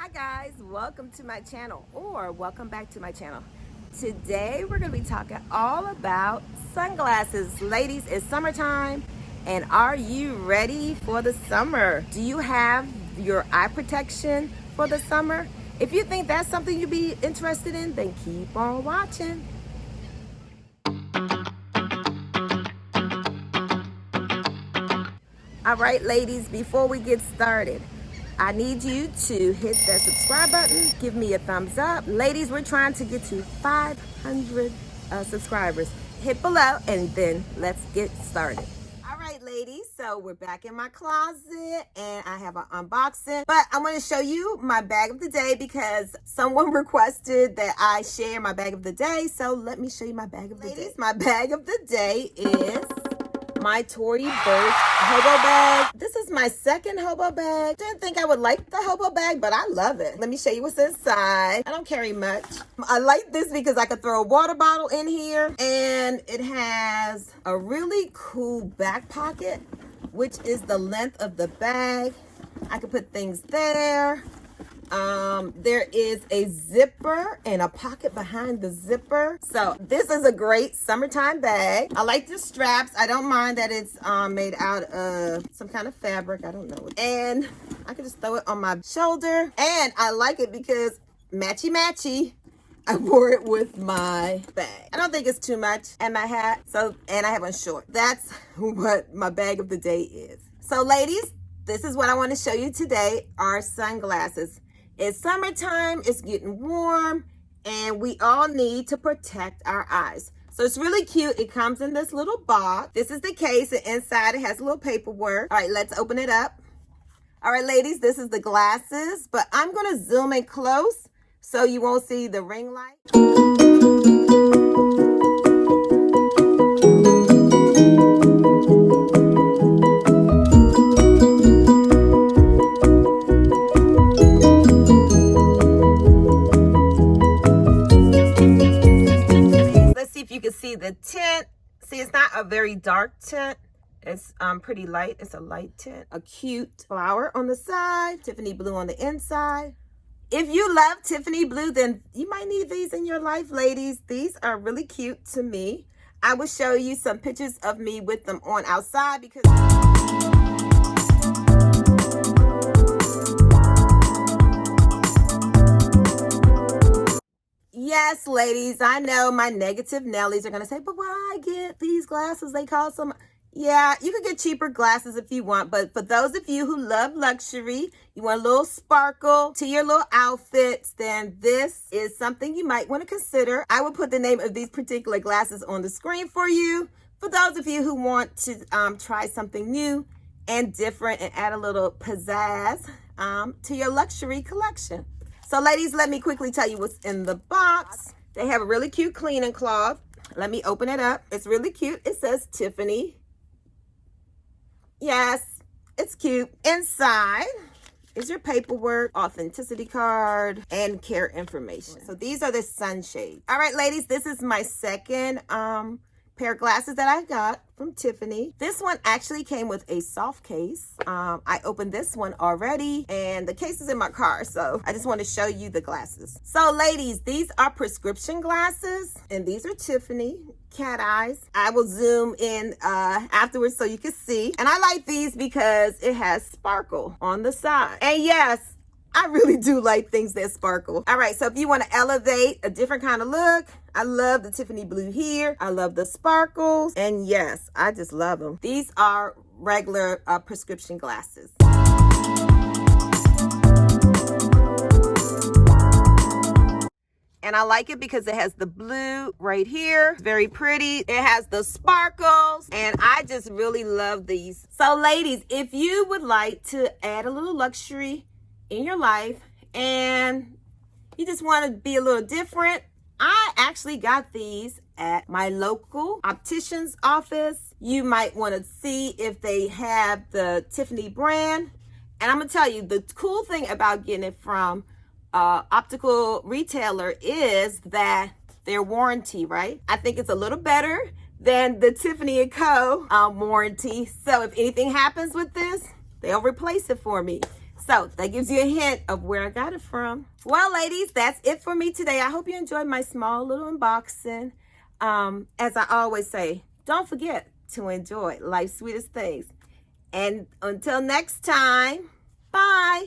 Hi guys, welcome to my channel, or welcome back to my channel. Today we're going to be talking all about sunglasses. Ladies, it's summertime, and are you ready for the summer? Do you have your eye protection for the summer? If you think that's something you'd be interested in, then keep on watching. All right, ladies, before we get started, I need you to hit that subscribe button, give me a thumbs up. Ladies, we're trying to get to 500 subscribers. Hit below and then let's get started. All right, ladies, so we're back in my closet and I have an unboxing, but I want to show you my bag of the day because someone requested that I share my bag of the day. So let me show you my bag of the day. My bag of the day is my Tory Burch hobo bag. This is my second hobo bag. Didn't think I would like the hobo bag, but I love it. Let me show you what's inside. I don't carry much. I like this because I could throw a water bottle in here, and it has a really cool back pocket, which is the length of the bag. I could put things there. There is a zipper and a pocket behind the zipper. So this is a great summertime bag. I like the straps. I don't mind that it's made out of some kind of fabric. I don't know. And I can just throw it on my shoulder. And I like it because matchy matchy. I wore it with my bag. I don't think it's too much. And my hat. And I have on short. That's what my bag of the day is. So ladies, this is what I want to show you today, are sunglasses. It's summertime, it's getting warm, and we all need to protect our eyes. So it's really cute. It comes in this little box. This is the case, and inside it has a little paperwork. All right, let's open it up. All right, ladies, this is the glasses, but I'm gonna zoom in close so you won't see the ring light. You can see the tint. See, it's not a very dark tint. It's pretty light. It's a light tint. A cute flower on the side. Tiffany blue on the inside. If you love Tiffany blue, then you might need these in your life, ladies. These are really cute to me. I will show you some pictures of me with them on outside because yes, ladies, I know my negative Nellies are going to say, but why get these glasses? They cost some. Yeah, you can get cheaper glasses if you want. But for those of you who love luxury, you want a little sparkle to your little outfits, then this is something you might want to consider. I will put the name of these particular glasses on the screen for you. For those of you who want to try something new and different and add a little pizzazz to your luxury collection. So ladies, let me quickly tell you what's in the box. They have a really cute cleaning cloth. Let me open it up. It's really cute. It says Tiffany. Yes, it's cute. Inside is your paperwork, authenticity card, and care information. So these are the sunshades. All right, ladies, this is my second pair of glasses that I got from Tiffany. This one actually came with a soft case. I opened this one already, and the case is in my car, so I just want to show you the glasses. So ladies, these are prescription glasses, and these are Tiffany Cat Eyes. I will zoom in afterwards so you can see. And I like these because it has sparkle on the side. And yes, I really do like things that sparkle. All right, so if you want to elevate a different kind of look, I love the Tiffany blue here. I love the sparkles. And yes, I just love them. These are regular prescription glasses. And I like it because it has the blue right here. Very pretty. It has the sparkles. And I just really love these. So ladies, if you would like to add a little luxury in your life and you just want to be a little different, I actually got these at my local optician's office. You might want to see if they have the Tiffany brand. And I'm gonna tell you, the cool thing about getting it from optical retailer is that their warranty, right? I think it's a little better than the Tiffany Co warranty. So if anything happens with this, they'll replace it for me. So that gives you a hint of where I got it from. Well, ladies, that's it for me today. I hope you enjoyed my small little unboxing. As I always say, don't forget to enjoy life's sweetest things. And until next time, bye.